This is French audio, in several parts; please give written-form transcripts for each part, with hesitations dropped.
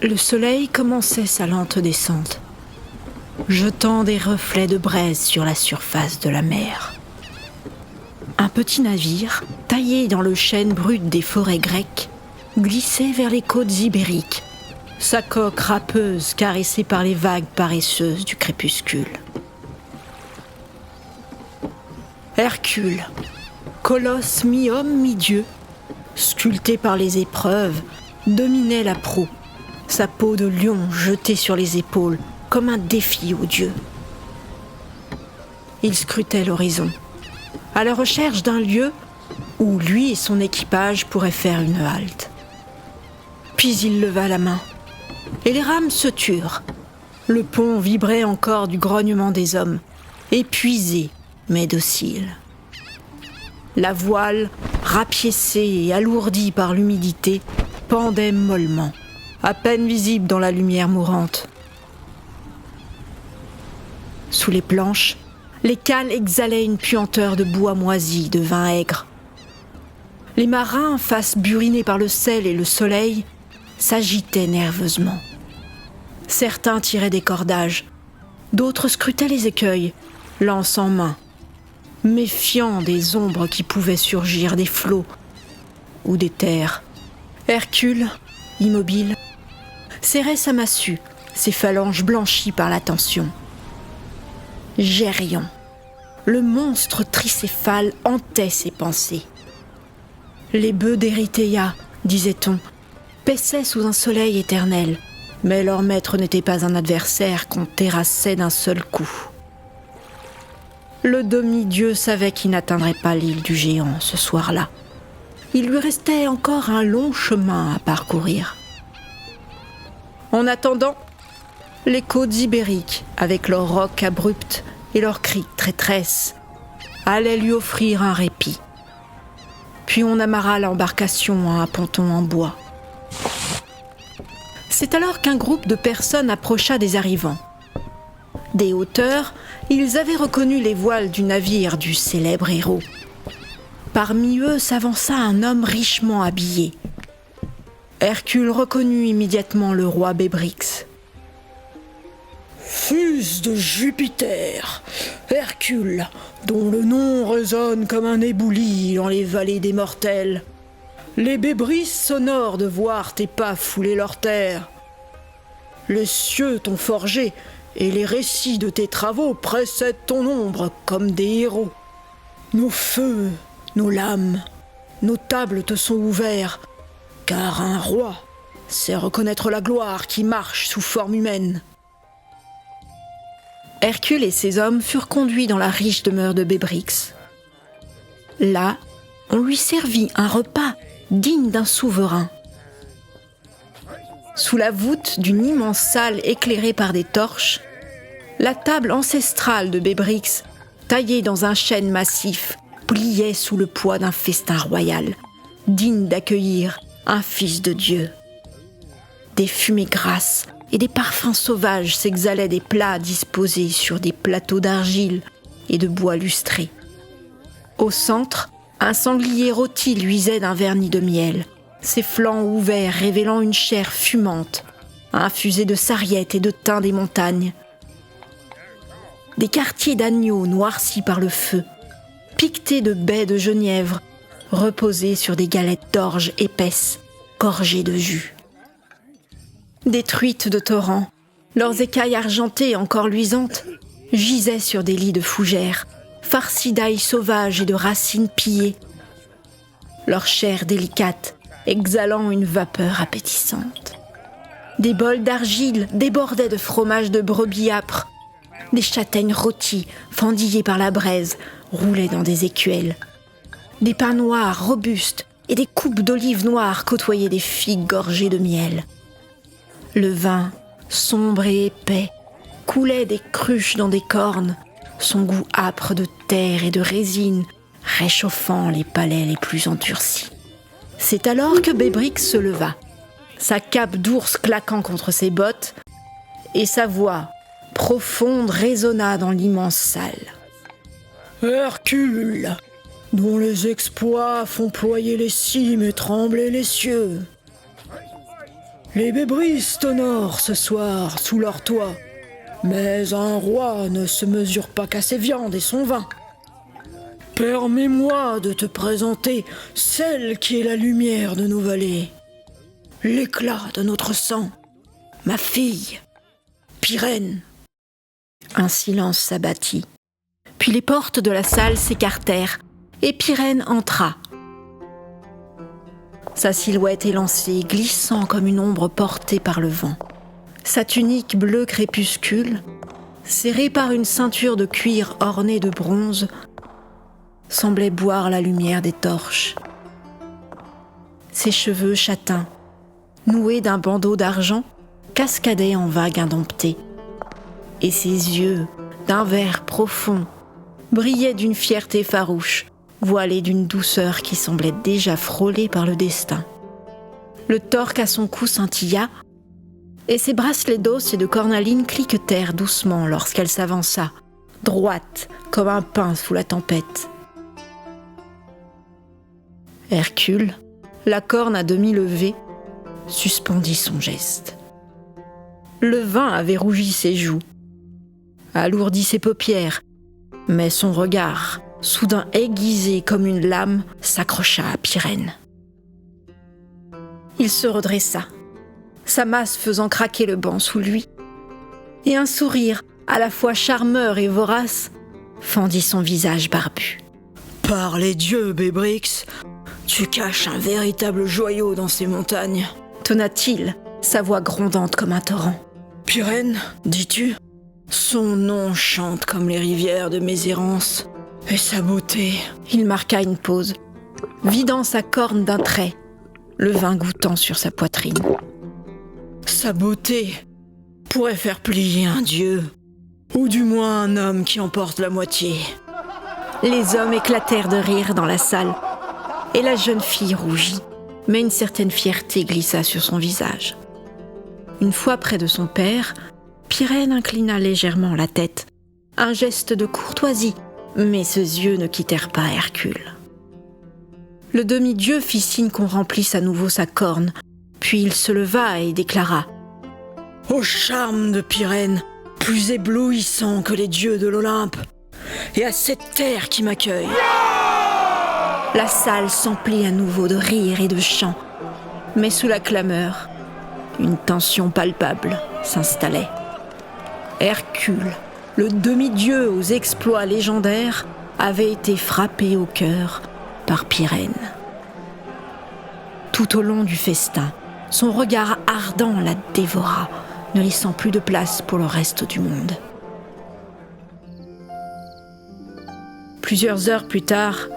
Le soleil commençait sa lente descente, jetant des reflets de braise sur la surface de la mer. Un petit navire, taillé dans le chêne brut des forêts grecques, glissait vers les côtes ibériques, sa coque râpeuse caressée par les vagues paresseuses du crépuscule. Hercule, colosse mi-homme mi-dieu, sculpté par les épreuves, dominait la proue, sa peau de lion jetée sur les épaules comme un défi aux dieux. Il scrutait l'horizon, à la recherche d'un lieu où lui et son équipage pourraient faire une halte. Puis il leva la main, et les rames se turent. Le pont vibrait encore du grognement des hommes, épuisé mais docile. La voile, rapiécée et alourdie par l'humidité, pendait mollement, à peine visible dans la lumière mourante. Sous les planches, les cales exhalaient une puanteur de bois moisi, de vin aigre. Les marins, face burinés par le sel et le soleil, s'agitaient nerveusement. Certains tiraient des cordages, d'autres scrutaient les écueils, lance en main, méfiants des ombres qui pouvaient surgir des flots ou des terres. Hercule, immobile, serrait sa massue, ses phalanges blanchies par la tension. Gérion, le monstre tricéphale, hantait ses pensées. Les bœufs d'Érythéia, disait-on, paissaient sous un soleil éternel, mais leur maître n'était pas un adversaire qu'on terrassait d'un seul coup. Le demi-dieu savait qu'il n'atteindrait pas l'île du géant ce soir-là. Il lui restait encore un long chemin à parcourir. En attendant, les côtes ibériques, avec leurs rocs abrupts et leurs criques traîtresses, allaient lui offrir un répit. Puis on amarra l'embarcation à un ponton en bois. C'est alors qu'un groupe de personnes approcha des arrivants. Des hauteurs, ils avaient reconnu les voiles du navire du célèbre héros. Parmi eux s'avança un homme richement habillé. Hercule reconnut immédiatement le roi Bébrix. « Fils de Jupiter, Hercule, dont le nom résonne comme un éboulis dans les vallées des mortels. Les Bébrix s'honorent de voir tes pas fouler leur terre. Les cieux t'ont forgé, et les récits de tes travaux précèdent ton ombre comme des héros. Nos feux, nos lames, nos tables te sont ouverts, car un roi sait reconnaître la gloire qui marche sous forme humaine. » Hercule et ses hommes furent conduits dans la riche demeure de Bébrix. Là, on lui servit un repas digne d'un souverain. Sous la voûte d'une immense salle éclairée par des torches, la table ancestrale de Bébrix, taillée dans un chêne massif, pliait sous le poids d'un festin royal, digne d'accueillir un fils de Dieu. Des fumées grasses et des parfums sauvages s'exhalaient des plats disposés sur des plateaux d'argile et de bois lustrés. Au centre, un sanglier rôti luisait d'un vernis de miel, ses flancs ouverts révélant une chair fumante, infusée de sarriette et de thym des montagnes. Des quartiers d'agneaux noircis par le feu, piquetés de baies de genièvre, reposaient sur des galettes d'orge épaisses, gorgées de jus. Des truites de torrent, leurs écailles argentées encore luisantes, gisaient sur des lits de fougères, farcis d'ail sauvage et de racines pillées, leur chair délicate exhalant une vapeur appétissante. Des bols d'argile débordaient de fromage de brebis âpre, des châtaignes rôties, fendillées par la braise, roulaient dans des écuelles. Des pains noirs robustes et des coupes d'olives noires côtoyaient des figues gorgées de miel. Le vin, sombre et épais, coulait des cruches dans des cornes, son goût âpre de terre et de résine réchauffant les palais les plus endurcis. C'est alors que Bébrix se leva, sa cape d'ours claquant contre ses bottes, et sa voix profonde résonna dans l'immense salle. « Hercule, dont les exploits font ployer les cimes et trembler les cieux. Les Bébris t'honorent ce soir sous leur toit, mais un roi ne se mesure pas qu'à ses viandes et son vin. Permets-moi de te présenter celle qui est la lumière de nos vallées, l'éclat de notre sang, ma fille, Pirène. Un silence s'abattit. Puis les portes de la salle s'écartèrent et Pirène entra. Sa silhouette élancée, glissant comme une ombre portée par le vent. Sa tunique bleu crépuscule, serrée par une ceinture de cuir ornée de bronze, semblait boire la lumière des torches. Ses cheveux châtains, noués d'un bandeau d'argent, cascadaient en vagues indomptées. Et ses yeux, d'un vert profond, brillaient d'une fierté farouche, voilés d'une douceur qui semblait déjà frôlée par le destin. Le torque à son cou scintilla, et ses bracelets d'os et de cornaline cliquetèrent doucement lorsqu'elle s'avança, droite comme un pin sous la tempête. Hercule, la corne à demi levée, suspendit son geste. Le vin avait rougi ses joues, alourdi ses paupières, mais son regard, soudain aiguisé comme une lame, s'accrocha à Pirène. Il se redressa, sa masse faisant craquer le banc sous lui, et un sourire, à la fois charmeur et vorace, fendit son visage barbu. « Par les dieux, Bébrix, tu caches un véritable joyau dans ces montagnes !» tonna-t-il, sa voix grondante comme un torrent. « Pirène, dis-tu ? Son nom chante comme les rivières de mes errances, et sa beauté... » Il marqua une pause, vidant sa corne d'un trait, le vin goûtant sur sa poitrine. « Sa beauté pourrait faire plier un dieu, ou du moins un homme qui en porte la moitié. » Les hommes éclatèrent de rire dans la salle, et la jeune fille rougit, mais une certaine fierté glissa sur son visage. Une fois près de son père, Pirène inclina légèrement la tête, un geste de courtoisie, mais ses yeux ne quittèrent pas Hercule. Le demi-dieu fit signe qu'on remplisse à nouveau sa corne, puis il se leva et déclara « Ô charme de Pirène, plus éblouissant que les dieux de l'Olympe, et à cette terre qui m'accueille !» La salle s'emplit à nouveau de rires et de chants, mais sous la clameur, une tension palpable s'installait. Hercule, le demi-dieu aux exploits légendaires, avait été frappé au cœur par Pirène. Tout au long du festin, son regard ardent la dévora, ne laissant plus de place pour le reste du monde. Plusieurs heures plus tard,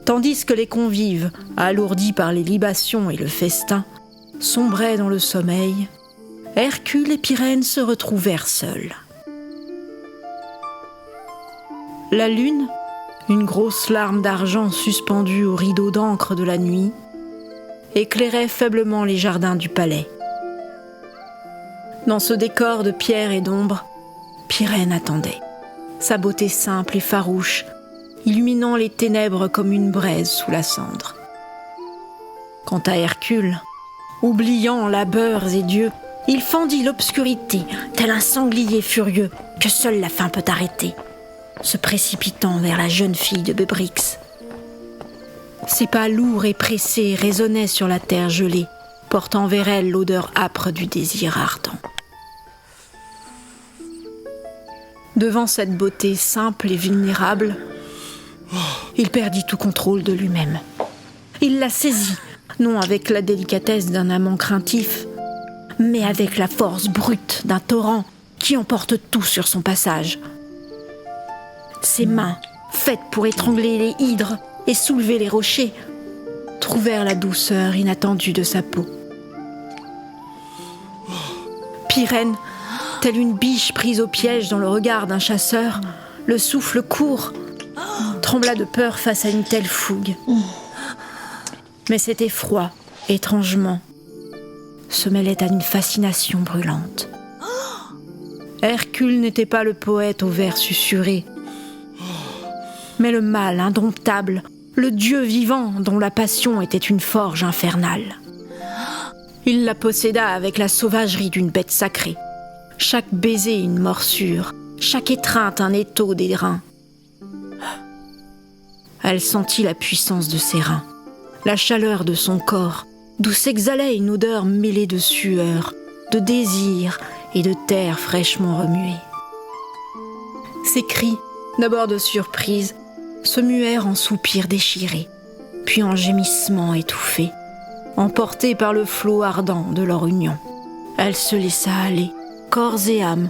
tandis que les convives, alourdis par les libations et le festin, sombraient dans le sommeil, Hercule et Pirène se retrouvèrent seuls. La lune, une grosse larme d'argent suspendue au rideau d'encre de la nuit, éclairait faiblement les jardins du palais. Dans ce décor de pierre et d'ombre, Pirène attendait, sa beauté simple et farouche, illuminant les ténèbres comme une braise sous la cendre. Quant à Hercule, oubliant labeurs et dieux, il fendit l'obscurité, tel un sanglier furieux que seule la faim peut arrêter, se précipitant vers la jeune fille de Bébrix. Ses pas lourds et pressés résonnaient sur la terre gelée, portant vers elle l'odeur âpre du désir ardent. Devant cette beauté simple et vulnérable, il perdit tout contrôle de lui-même. Il la saisit, non avec la délicatesse d'un amant craintif, mais avec la force brute d'un torrent qui emporte tout sur son passage. Ses mains, faites pour étrangler les hydres et soulever les rochers, trouvèrent la douceur inattendue de sa peau. Pirène, telle une biche prise au piège dans le regard d'un chasseur, le souffle court, trembla de peur face à une telle fougue. Mais cet effroi, étrangement, se mêlait à une fascination brûlante. Hercule n'était pas le poète aux vers susurrés, mais le mal indomptable, le dieu vivant dont la passion était une forge infernale. Il la posséda avec la sauvagerie d'une bête sacrée. Chaque baiser une morsure, chaque étreinte un étau des reins. Elle sentit la puissance de ses reins, la chaleur de son corps, d'où s'exhalait une odeur mêlée de sueur, de désir et de terre fraîchement remuée. Ses cris, d'abord de surprise, se muèrent en soupirs déchirés, puis en gémissements étouffés, emportés par le flot ardent de leur union. Elle se laissa aller, corps et âme,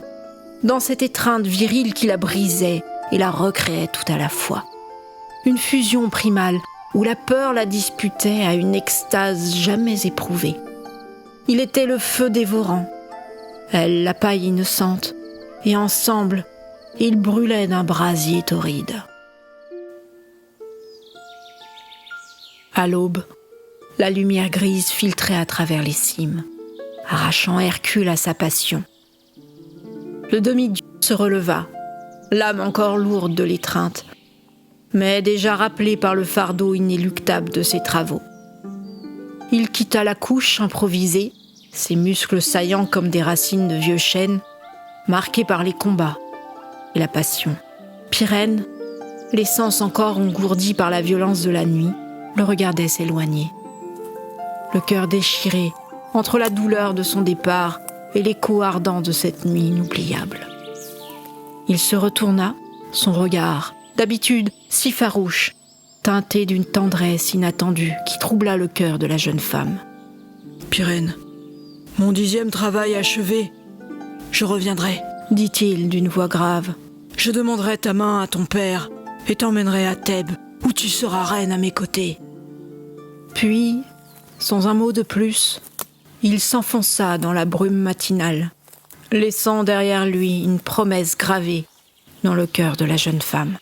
dans cette étreinte virile qui la brisait et la recréait tout à la fois. Une fusion primale où la peur la disputait à une extase jamais éprouvée. Il était le feu dévorant, elle la paille innocente, et ensemble, ils brûlaient d'un brasier torride. À l'aube, la lumière grise filtrait à travers les cimes, arrachant Hercule à sa passion. Le demi-dieu se releva, l'âme encore lourde de l'étreinte, mais déjà rappelé par le fardeau inéluctable de ses travaux. Il quitta la couche improvisée, ses muscles saillants comme des racines de vieux chênes, marqués par les combats et la passion. Pirène, les sens encore engourdis par la violence de la nuit, le regardait s'éloigner. Le cœur déchiré entre la douleur de son départ et l'écho ardent de cette nuit inoubliable. Il se retourna, son regard, d'habitude si farouche, teinté d'une tendresse inattendue qui troubla le cœur de la jeune femme. « Pirène, mon 10e travail achevé, je reviendrai, dit-il d'une voix grave. Je demanderai ta main à ton père et t'emmènerai à Thèbes, où tu seras reine à mes côtés. » Puis, sans un mot de plus, il s'enfonça dans la brume matinale, laissant derrière lui une promesse gravée dans le cœur de la jeune femme.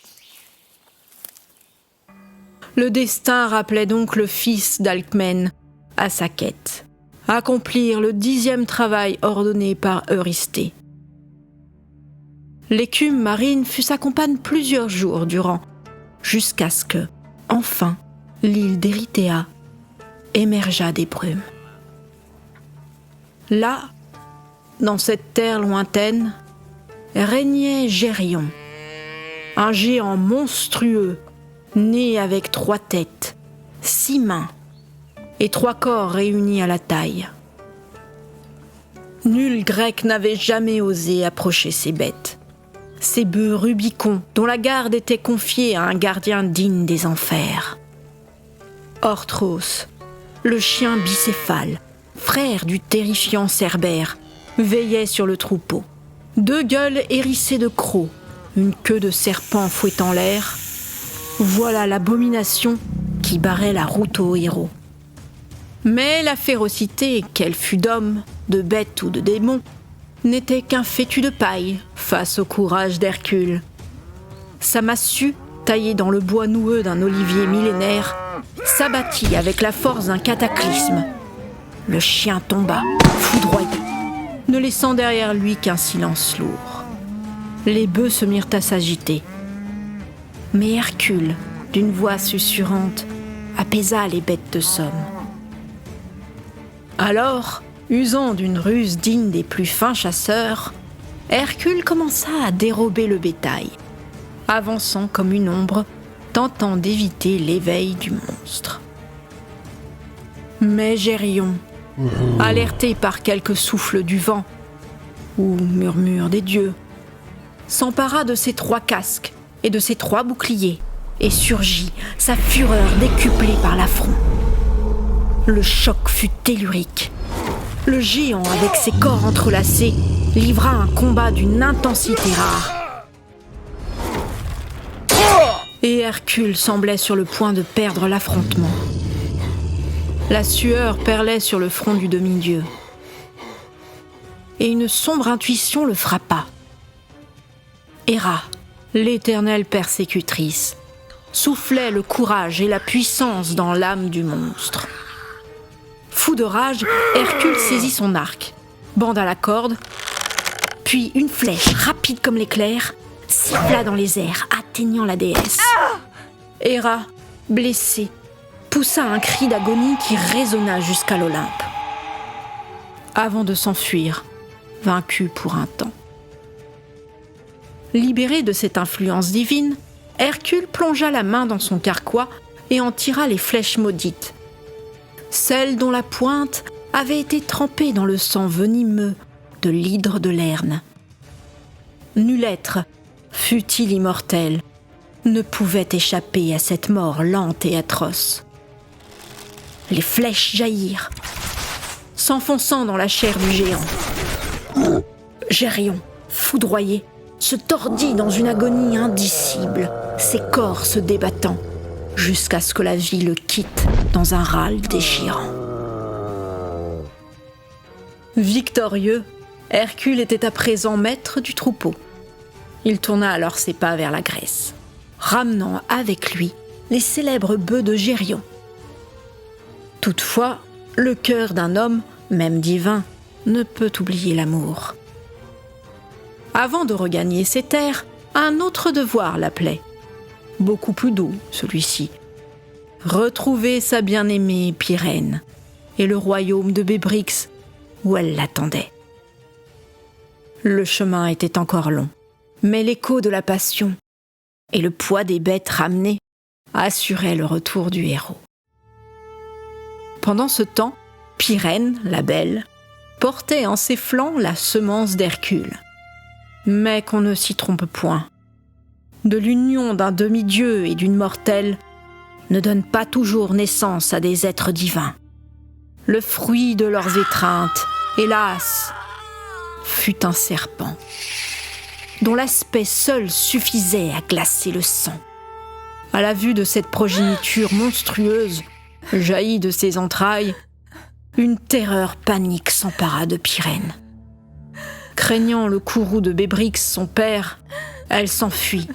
Le destin rappelait donc le fils d'Alcmène à sa quête, accomplir le 10e travail ordonné par Eurysthée. L'écume marine fut sa compagne plusieurs jours durant, jusqu'à ce que, enfin, l'île d'Érythéa émergea des brumes. Là, dans cette terre lointaine, régnait Gérion, un géant monstrueux, né avec 3 têtes, 6 mains et 3 corps réunis à la taille. Nul Grec n'avait jamais osé approcher ces bêtes, ces bœufs Rubicons dont la garde était confiée à un gardien digne des enfers. Orthros, le chien bicéphale, frère du terrifiant Cerbère, veillait sur le troupeau. 2 gueules hérissées de crocs, une queue de serpent fouettant l'air. Voilà l'abomination qui barrait la route aux héros. Mais la férocité, qu'elle fût d'homme, de bête ou de démon, n'était qu'un fétu de paille face au courage d'Hercule. Sa massue, taillée dans le bois noueux d'un olivier millénaire, s'abattit avec la force d'un cataclysme. Le chien tomba, foudroyé, ne laissant derrière lui qu'un silence lourd. Les bœufs se mirent à s'agiter. Mais Hercule, d'une voix susurrante, apaisa les bêtes de somme. Alors, usant d'une ruse digne des plus fins chasseurs, Hercule commença à dérober le bétail, avançant comme une ombre, tentant d'éviter l'éveil du monstre. Mais Gérion, alerté par quelques souffles du vent ou murmure des dieux, s'empara de ses 3 casques et de ses 3 boucliers et surgit, sa fureur décuplée par l'affront. Le choc fut tellurique. Le géant, avec ses corps entrelacés, livra un combat d'une intensité rare. Et Hercule semblait sur le point de perdre l'affrontement. La sueur perlait sur le front du demi-dieu. Et une sombre intuition le frappa. Héra, l'éternelle persécutrice, soufflait le courage et la puissance dans l'âme du monstre. Fou de rage, Hercule saisit son arc, banda la corde, puis une flèche, rapide comme l'éclair, siffla dans les airs, atteignant la déesse. Héra, blessée, poussa un cri d'agonie qui résonna jusqu'à l'Olympe. avant de s'enfuir, vaincu pour un temps. Libéré de cette influence divine, Hercule plongea la main dans son carquois et en tira les flèches maudites, celles dont la pointe avait été trempée dans le sang venimeux de l'hydre de Lerne. Nul être, fût-il immortel, ne pouvait échapper à cette mort lente et atroce. Les flèches jaillirent, s'enfonçant dans la chair du géant. Gérion, foudroyé, se tordit dans une agonie indicible, ses corps se débattant, jusqu'à ce que la vie le quitte dans un râle déchirant. Victorieux, Hercule était à présent maître du troupeau. Il tourna alors ses pas vers la Grèce, ramenant avec lui les célèbres bœufs de Gérion. Toutefois, le cœur d'un homme, même divin, ne peut oublier l'amour. Avant de regagner ses terres, un autre devoir l'appelait. Beaucoup plus doux, celui-ci. Retrouver sa bien-aimée Pyrène et le royaume de Bébrix, où elle l'attendait. Le chemin était encore long, mais l'écho de la passion et le poids des bêtes ramenées assuraient le retour du héros. Pendant ce temps, Pyrène, la belle, portait en ses flancs la semence d'Hercule. Mais qu'on ne s'y trompe point. De l'union d'un demi-dieu et d'une mortelle ne donne pas toujours naissance à des êtres divins. Le fruit de leurs étreintes, hélas, fut un serpent, dont l'aspect seul suffisait à glacer le sang. À la vue de cette progéniture monstrueuse, jaillie de ses entrailles, une terreur panique s'empara de Pyrène. Craignant le courroux de Bébrix, son père, elle s'enfuit,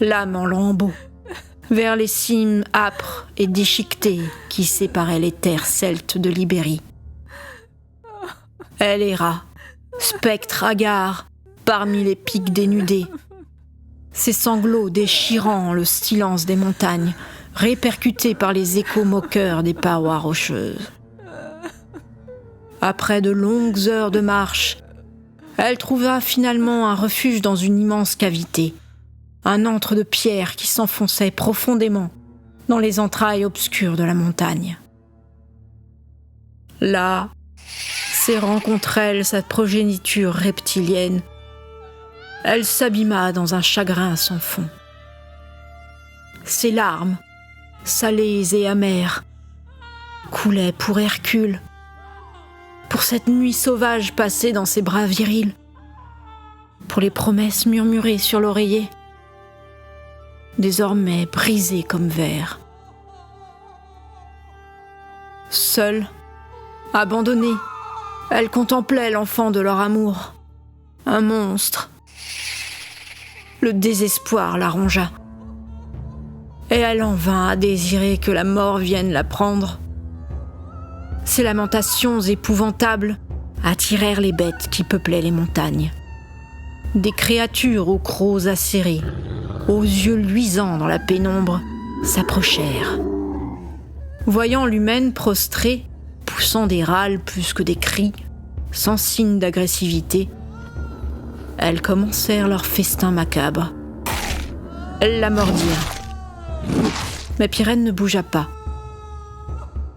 l'âme en lambeaux, vers les cimes âpres et déchiquetées qui séparaient les terres celtes de l'Ibérie. Elle erra, spectre hagard, parmi les pics dénudés, ses sanglots déchirant le silence des montagnes, répercutés par les échos moqueurs des parois rocheuses. Après de longues heures de marche, elle trouva finalement un refuge dans une immense cavité, un antre de pierre qui s'enfonçait profondément dans les entrailles obscures de la montagne. Là, serrant contre elle sa progéniture reptilienne, elle s'abîma dans un chagrin sans fond. Ses larmes, salées et amères, coulaient pour Hercule, pour cette nuit sauvage passée dans ses bras virils, pour les promesses murmurées sur l'oreiller, désormais brisées comme verre. Seule, abandonnée, elle contemplait l'enfant de leur amour, un monstre. Le désespoir la rongea, et elle en vint à désirer que la mort vienne la prendre. Ces lamentations épouvantables attirèrent les bêtes qui peuplaient les montagnes. Des créatures aux crocs acérés, aux yeux luisants dans la pénombre, s'approchèrent. Voyant l'humaine prostrée, poussant des râles plus que des cris, sans signe d'agressivité, elles commencèrent leur festin macabre. Elles la mordirent. Mais Pyrène ne bougea pas.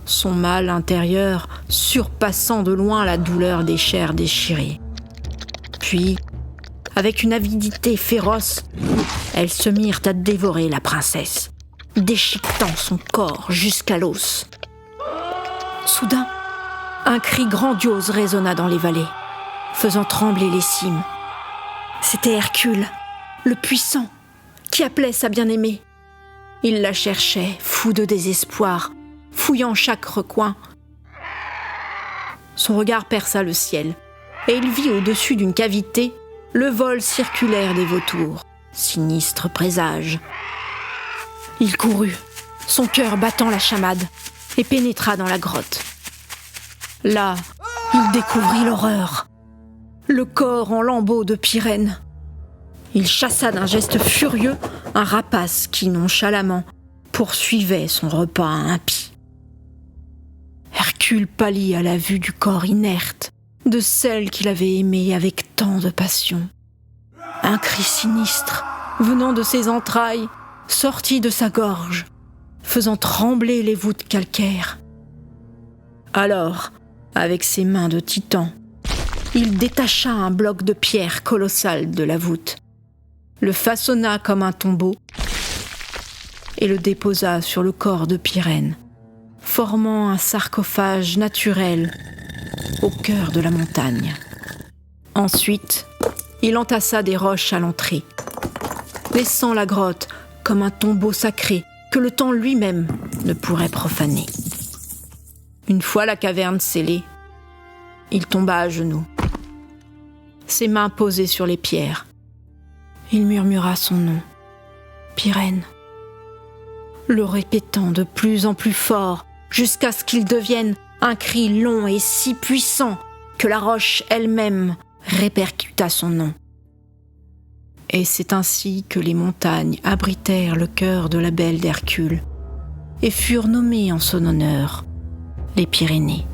Son mal intérieur surpassant de loin la douleur des chairs déchirées. Puis, avec une avidité féroce, elles se mirent à dévorer la princesse, déchiquetant son corps jusqu'à l'os. Soudain, un cri grandiose résonna dans les vallées, faisant trembler les cimes. C'était Hercule, le puissant, qui appelait sa bien-aimée. Il la cherchait, fou de désespoir, fouillant chaque recoin. Son regard perça le ciel, et il vit au-dessus d'une cavité le vol circulaire des vautours, sinistre présage. Il courut, son cœur battant la chamade, et pénétra dans la grotte. Là, il découvrit l'horreur, le corps en lambeaux de Pyrène. Il chassa d'un geste furieux un rapace qui, nonchalamment, poursuivait son repas impie. Hercule pâlit à la vue du corps inerte, de celle qu'il avait aimée avec tant de passion. Un cri sinistre, venant de ses entrailles, sortit de sa gorge, faisant trembler les voûtes calcaires. Alors, avec ses mains de titan, il détacha un bloc de pierre colossal de la voûte, le façonna comme un tombeau et le déposa sur le corps de Pirène, formant un sarcophage naturel au cœur de la montagne. Ensuite, il entassa des roches à l'entrée, laissant la grotte comme un tombeau sacré que le temps lui-même ne pourrait profaner. Une fois la caverne scellée, il tomba à genoux, ses mains posées sur les pierres. Il murmura son nom, Pirène, le répétant de plus en plus fort jusqu'à ce qu'il devienne un cri long et si puissant que la roche elle-même répercuta son nom. Et c'est ainsi que les montagnes abritèrent le cœur de la belle d'Hercule et furent nommées en son honneur les Pyrénées.